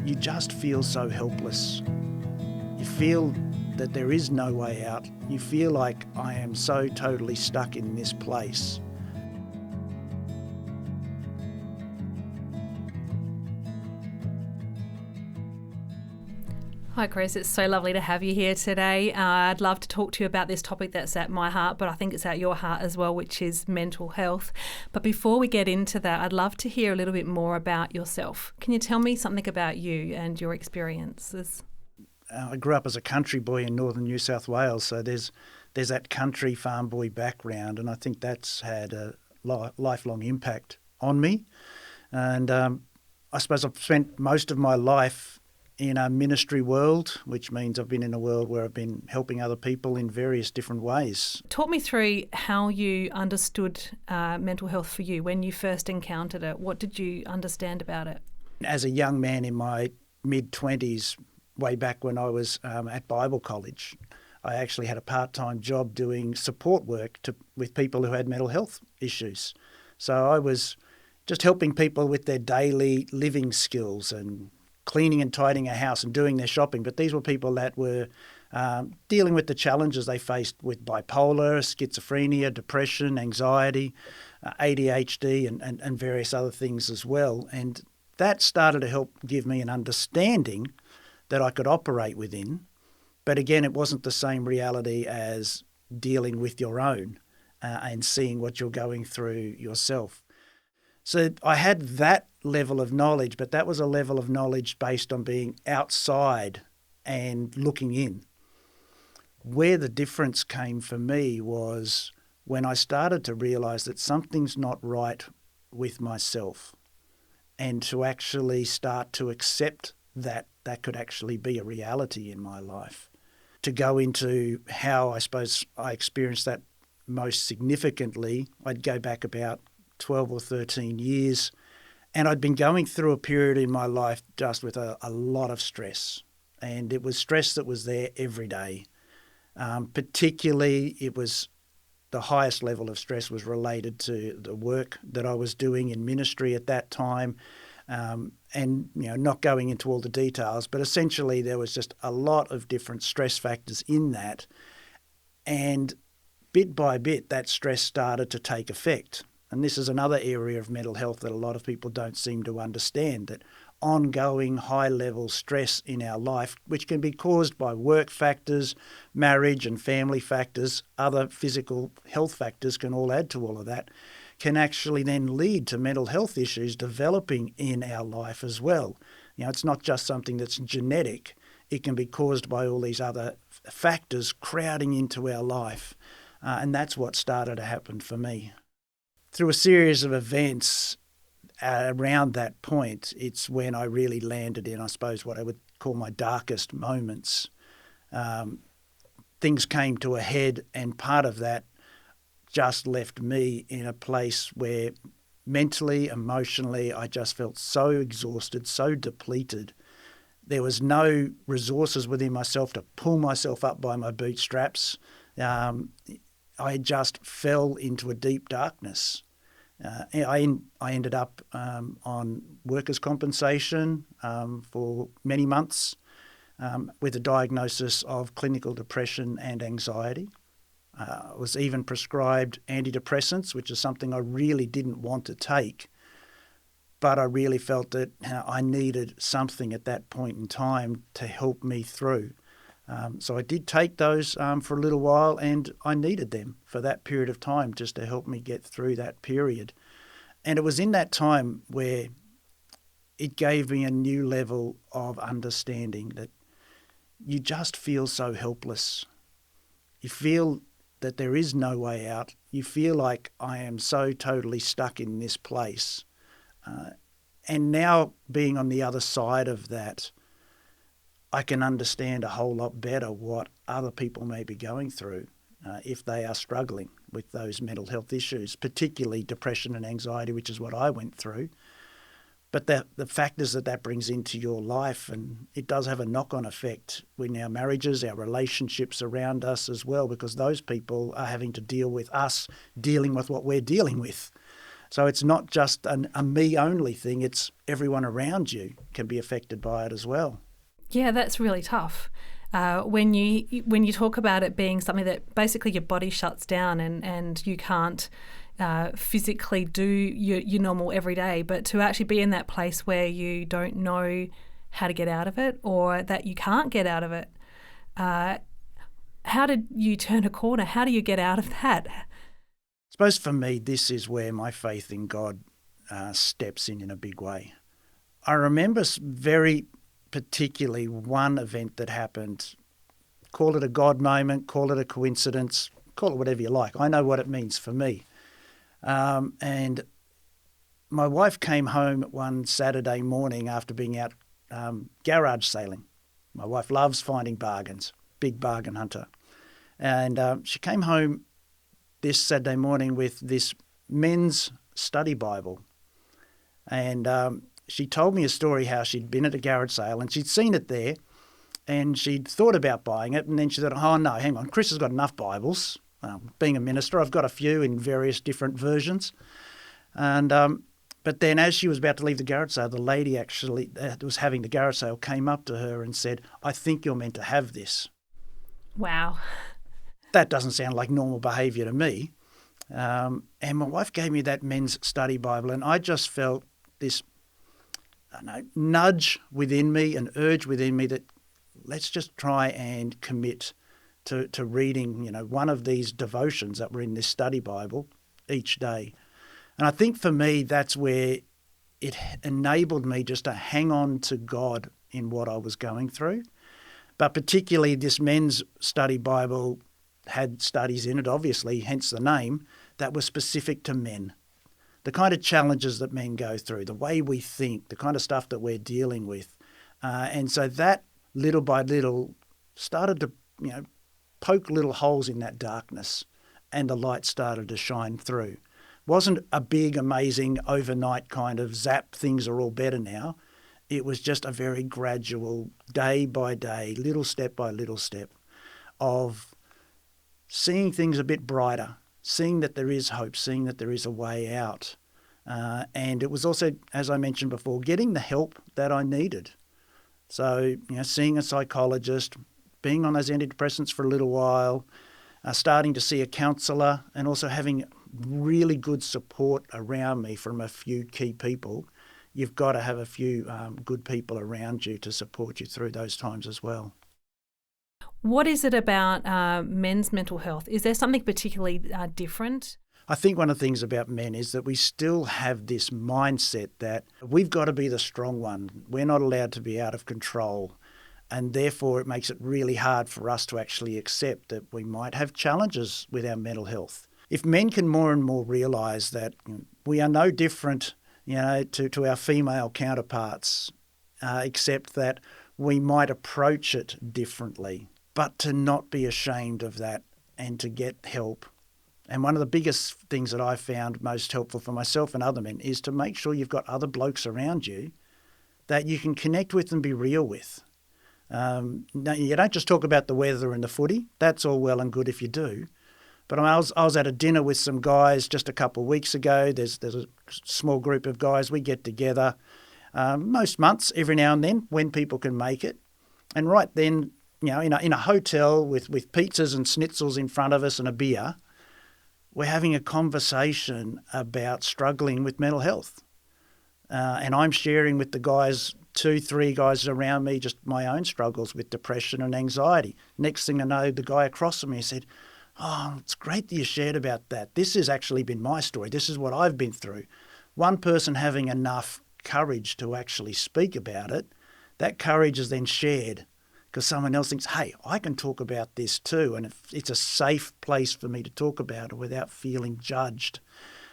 you just feel so helpless. You feel that there is no way out. You feel like I am so totally stuck in this place. Hi Chris, it's so lovely to have you here today. I'd love to talk to you about this topic that's at my heart, but I think it's at your heart as well, which is mental health. But before we get into that, I'd love to hear a little bit more about yourself. Can you tell me something about you and your experiences? I grew up as a country boy in northern New South Wales, so there's that country farm boy background, and I think that's had a lifelong impact on me. And I suppose I've spent most of my life in a ministry world, which means I've been in a world where I've been helping other people in various different ways. Talk me through how you understood mental health for you when you first encountered it. What did you understand about it? As a young man in my mid-20s, way back when I was at Bible college, I actually had a part-time job doing support work with people who had mental health issues. So I was just helping people with their daily living skills and cleaning and tidying a house and doing their shopping. But these were people that were dealing with the challenges they faced with bipolar, schizophrenia, depression, anxiety, ADHD and various other things as well. And that started to help give me an understanding that I could operate within. But again, it wasn't the same reality as dealing with your own and seeing what you're going through yourself. So I had that level of knowledge, but that was a level of knowledge based on being outside and looking in. Where the difference came for me was when I started to realise that something's not right with myself, and to actually start to accept that that could actually be a reality in my life. To go into how I suppose I experienced that most significantly, I'd go back about 12 or 13 years, and I'd been going through a period in my life just with a lot of stress, and it was stress that was there every day. Particularly, it was the highest level of stress was related to the work that I was doing in ministry at that time, and not going into all the details, but essentially there was just a lot of different stress factors in that, and bit by bit that stress started to take effect. And this is another area of mental health that a lot of people don't seem to understand, that ongoing high-level stress in our life, which can be caused by work factors, marriage and family factors, other physical health factors can all add to all of that, can actually then lead to mental health issues developing in our life as well. It's not just something that's genetic. It can be caused by all these other factors crowding into our life. And that's what started to happen for me. Through a series of events around that point, it's when I really landed in, I suppose, what I would call my darkest moments. Things came to a head, and part of that just left me in a place where mentally, emotionally, I just felt so exhausted, so depleted. There was no resources within myself to pull myself up by my bootstraps. I just fell into a deep darkness. I ended up on workers' compensation for many months with a diagnosis of clinical depression and anxiety. I was even prescribed antidepressants, which is something I really didn't want to take, but I really felt that I needed something at that point in time to help me through. So I did take those for a little while, and I needed them for that period of time just to help me get through that period. And it was in that time where it gave me a new level of understanding that you just feel so helpless. You feel that there is no way out. You feel like I am so totally stuck in this place. And now being on the other side of that, I can understand a whole lot better what other people may be going through if they are struggling with those mental health issues, particularly depression and anxiety, which is what I went through. But the factors that brings into your life, and it does have a knock-on effect in our marriages, our relationships around us as well, because those people are having to deal with us dealing with what we're dealing with. So it's not just a me-only thing, it's everyone around you can be affected by it as well. Yeah, that's really tough. When you talk about it being something that basically your body shuts down and you can't physically do your normal everyday, but to actually be in that place where you don't know how to get out of it or that you can't get out of it. How did you turn a corner? How do you get out of that? I suppose for me, this is where my faith in God steps in a big way. I remember very particularly one event that happened. Call it a God moment, call it a coincidence, call it whatever you like. I know what it means for me. And my wife came home one Saturday morning after being out garage sailing. My wife loves finding bargains, big bargain hunter. And she came home this Saturday morning with this men's study Bible. And she told me a story how she'd been at a garage sale and she'd seen it there and she'd thought about buying it. And then she said, oh, no, hang on, Chris has got enough Bibles. Being a minister, I've got a few in various different versions. And but then as she was about to leave the garage sale, the lady actually that was having the garage sale came up to her and said, I think you're meant to have this. Wow. That doesn't sound like normal behaviour to me. And my wife gave me that men's study Bible and I just felt this nudge within me, an urge within me that let's just try and commit to reading, one of these devotions that were in this study Bible each day. And I think for me, that's where it enabled me just to hang on to God in what I was going through. But particularly this men's study Bible had studies in it, obviously, hence the name, that were specific to men. The kind of challenges that men go through, the way we think, the kind of stuff that we're dealing with. And so that little by little started to, poke little holes in that darkness and the light started to shine through. Wasn't a big, amazing, overnight kind of zap, things are all better now. It was just a very gradual, day by day, little step by little step of seeing things a bit brighter, seeing that there is hope, seeing that there is a way out. And it was also, as I mentioned before, getting the help that I needed. So, seeing a psychologist, being on those antidepressants for a little while, starting to see a counsellor, and also having really good support around me from a few key people. You've got to have a few good people around you to support you through those times as well. What is it about men's mental health? Is there something particularly different? I think one of the things about men is that we still have this mindset that we've got to be the strong one. We're not allowed to be out of control. And therefore, it makes it really hard for us to actually accept that we might have challenges with our mental health. If men can more and more realise that we are no different, to our female counterparts, except that we might approach it differently, but to not be ashamed of that and to get help. And one of the biggest things that I found most helpful for myself and other men is to make sure you've got other blokes around you that you can connect with and be real with. Now, you don't just talk about the weather and the footy. That's all well and good if you do. But I was at a dinner with some guys just a couple of weeks ago. There's a small group of guys. We get together most months, every now and then, when people can make it. And right then, in a hotel with pizzas and schnitzels in front of us and a beer, we're having a conversation about struggling with mental health. And I'm sharing with the guys, 2-3 guys around me, just my own struggles with depression and anxiety. Next thing I know, the guy across from me said, oh, it's great that you shared about that. This has actually been my story. This is what I've been through. One person having enough courage to actually speak about it, that courage is then shared because someone else thinks, hey, I can talk about this too. And it's a safe place for me to talk about it without feeling judged.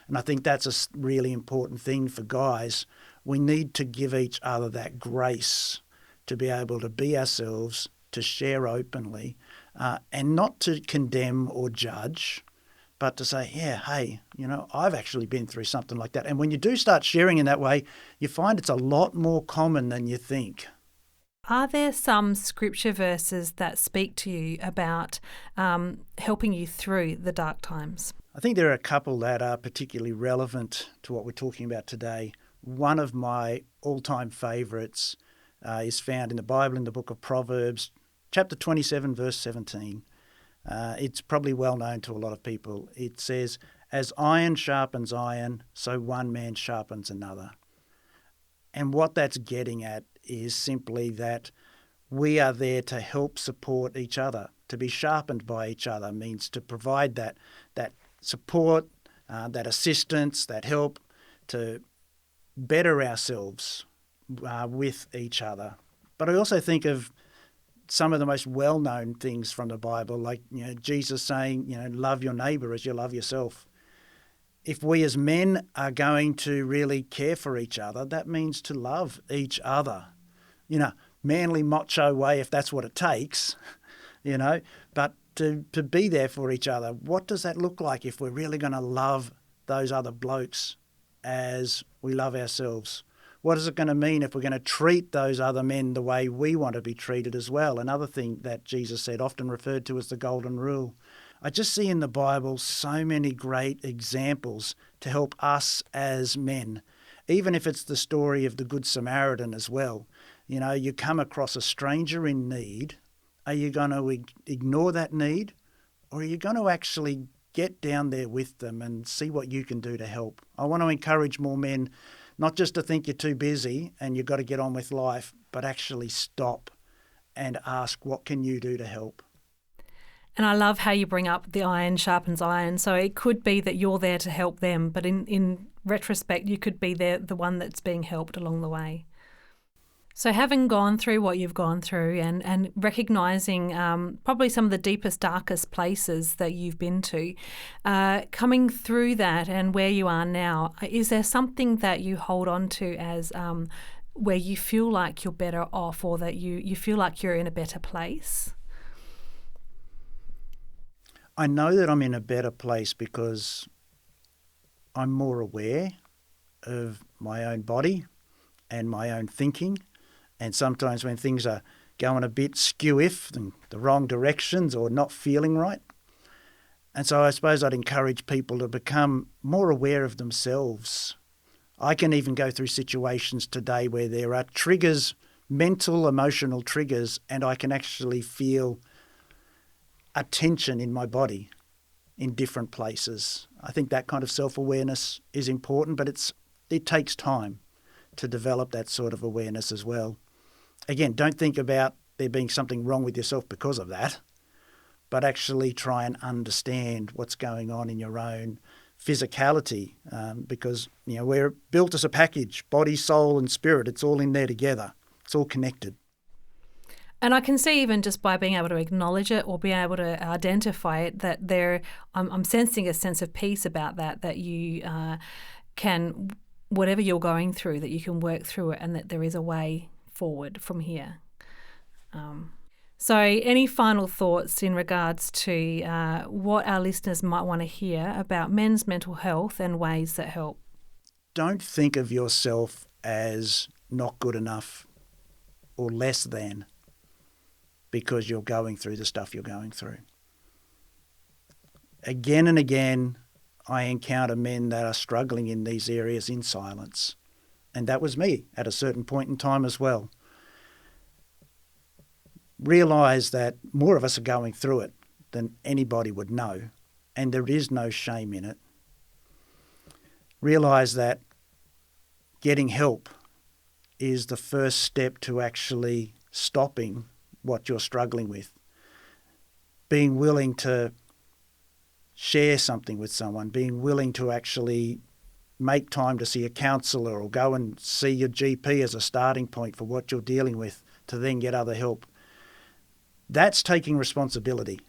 And I think that's a really important thing for guys. We need to give each other that grace to be able to be ourselves, to share openly, and not to condemn or judge, but to say, yeah, hey, I've actually been through something like that. And when you do start sharing in that way, you find it's a lot more common than you think. Are there some scripture verses that speak to you about helping you through the dark times? I think there are a couple that are particularly relevant to what we're talking about today. One of my all-time favourites is found in the Bible in the book of Proverbs, chapter 27, verse 17. It's probably well known to a lot of people. It says, "As iron sharpens iron, so one man sharpens another." And what that's getting at is simply that we are there to help support each other. To be sharpened by each other means to provide that support, that assistance, that help to better ourselves with each other. But I also think of some of the most well-known things from the Bible, like Jesus saying, love your neighbour as you love yourself. If we as men are going to really care for each other, that means to love each other. Manly, macho way, if that's what it takes, but to be there for each other. What does that look like if we're really going to love those other blokes as we love ourselves? What is it going to mean if we're going to treat those other men the way we want to be treated as well? Another thing that Jesus said, often referred to as the golden rule. I just see in the Bible so many great examples to help us as men, even if it's the story of the Good Samaritan as well. You come across a stranger in need. Are you going to ignore that need, or are you going to actually get down there with them and see what you can do to help? I want to encourage more men not just to think you're too busy and you've got to get on with life, but actually stop and ask, what can you do to help? And I love how you bring up the iron sharpens iron. So it could be that you're there to help them, but in retrospect, you could be the one that's being helped along the way. So having gone through what you've gone through and recognising probably some of the deepest, darkest places that you've been to, coming through that and where you are now, is there something that you hold on to as where you feel like you're better off, or that you feel like you're in a better place? I know that I'm in a better place because I'm more aware of my own body and my own thinking. And sometimes when things are going a bit skew-if in the wrong directions or not feeling right. And so I suppose I'd encourage people to become more aware of themselves. I can even go through situations today where there are triggers, mental, emotional triggers, and I can actually feel a tension in my body in different places. I think that kind of self-awareness is important, but it takes time to develop that sort of awareness as well. Again, don't think about there being something wrong with yourself because of that, but actually try and understand what's going on in your own physicality, because we're built as a package, body, soul and spirit. It's all in there together. It's all connected. And I can see, even just by being able to acknowledge it or being able to identify it, that I'm sensing a sense of peace about that you can, whatever you're going through, that you can work through it, and that there is a way forward from here. So any final thoughts in regards to what our listeners might want to hear about men's mental health and ways that help? Don't think of yourself as not good enough or less than because you're going through the stuff you're going through. Again and again, I encounter men that are struggling in these areas in silence. And that was me at a certain point in time as well. Realise that more of us are going through it than anybody would know, and there is no shame in it. Realise that getting help is the first step to actually stopping what you're struggling with. Being willing to share something with someone, being willing to actually make time to see a counsellor or go and see your GP as a starting point for what you're dealing with to then get other help. That's taking responsibility.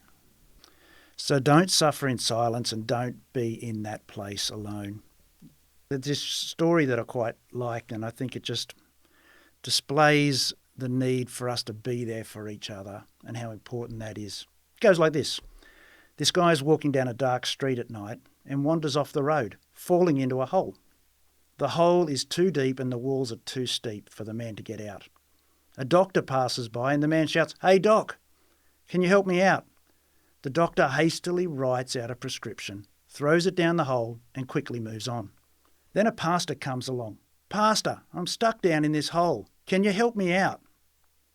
So don't suffer in silence and don't be in that place alone. There's this story that I quite like, and I think it just displays the need for us to be there for each other and how important that is. It goes like this. This guy is walking down a dark street at night and wanders off the road, falling into a hole. The hole is too deep and the walls are too steep for the man to get out. A doctor passes by and the man shouts, "Hey doc, can you help me out?" The doctor hastily writes out a prescription, throws it down the hole and quickly moves on. Then a pastor comes along. "Pastor, I'm stuck down in this hole. Can you help me out?"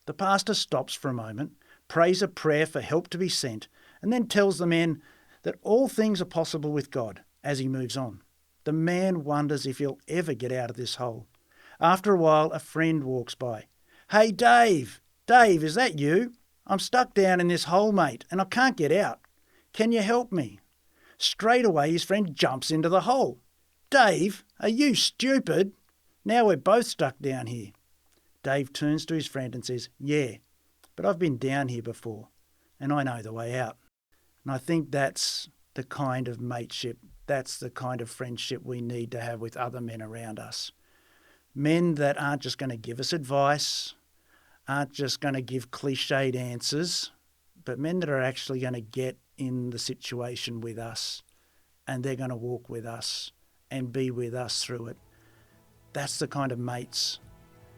The pastor stops for a moment, prays a prayer for help to be sent, and then tells the man that all things are possible with God as he moves on. The man wonders if he'll ever get out of this hole. After a while, a friend walks by. "Hey, Dave! Dave, is that you? I'm stuck down in this hole, mate, and I can't get out. Can you help me?" Straight away, his friend jumps into the hole. "Dave, are you stupid? Now we're both stuck down here." Dave turns to his friend and says, "Yeah, but I've been down here before, and I know the way out." And I think that's the kind of mateship, that's the kind of friendship we need to have with other men around us. Men that aren't just going to give us advice, aren't just going to give cliched answers, but men that are actually going to get in the situation with us, and they're going to walk with us and be with us through it. That's the kind of mates,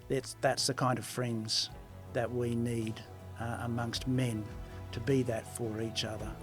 that's the kind of friends that we need amongst men to be that for each other.